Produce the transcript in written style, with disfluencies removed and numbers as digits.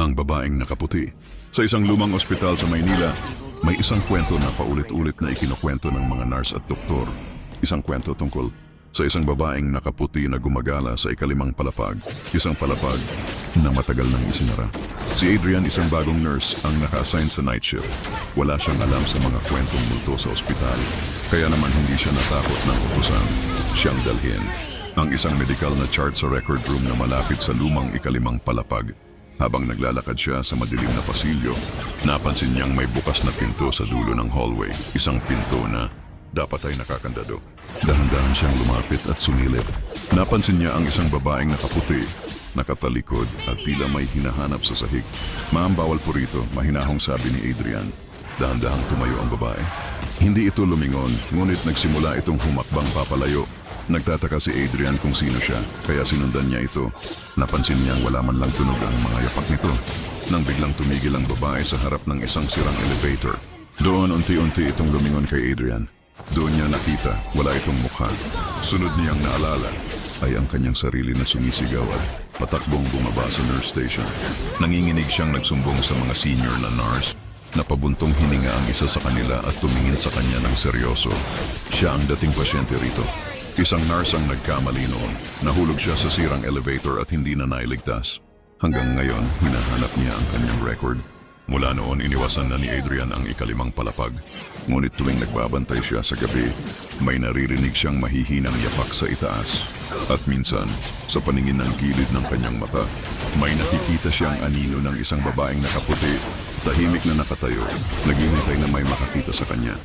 Ang babaeng nakaputi. Sa isang lumang ospital sa Maynila, may isang kwento na paulit-ulit na ikinukwento ng mga nurse at doktor. Isang kwento tungkol sa isang babaeng nakaputi na gumagala sa ikalimang palapag. Isang palapag na matagal nang isinara. Si Adrian, isang bagong nurse ang naka-assign sa night shift. Wala siyang alam sa mga kwentong multo sa ospital. Kaya naman hindi siya natakot ng utusan siyang dalhin ang isang medical na chart sa record room na malapit sa lumang ikalimang palapag. Habang naglalakad siya sa madilim na pasilyo, napansin niyang may bukas na pinto sa dulo ng hallway. Isang pinto na dapat ay nakakandado. Dahan-dahan siyang lumapit at sumilip. Napansin niya ang isang babaeng nakaputi, nakatalikod at tila may hinahanap sa sahig. "Ma'am, bawal po rito," mahinahong sabi ni Adrian. Dahan-dahang tumayo ang babae. Hindi ito lumingon, ngunit nagsimula itong humakbang papalayo. Nagtataka si Adrian kung sino siya, kaya sinundan niya ito. Napansin niyang wala man lang tunog ang mga yapak nito. Nang biglang tumigil ang babae sa harap ng isang sirang elevator. Doon unti-unti itong lumingon kay Adrian. Doon niya nakita, wala itong mukha. Sunod niyang naalala ay ang kanyang sarili na sumisigaw at patakbong bumaba sa nurse station. Nanginginig siyang nagsumbong sa mga senior na nurse. Napabuntong hininga ang isa sa kanila at tumingin sa kanya ng seryoso. Siya ang dating pasyente rito. Isang nurse ang nagkamali noon. Nahulog siya sa sirang elevator at hindi na nailigtas. Hanggang ngayon, hinahanap niya ang kanyang record. Mula noon, iniwasan na ni Adrian ang ikalimang palapag. Ngunit tuwing nagbabantay siya sa gabi, may naririnig siyang mahihinang yapak sa itaas. At minsan, sa paningin ng gilid ng kanyang mata, may nakikita siyang anino ng isang babaeng nakaputi, tahimik na nakatayo, naghihintay na may makakita sa kanya.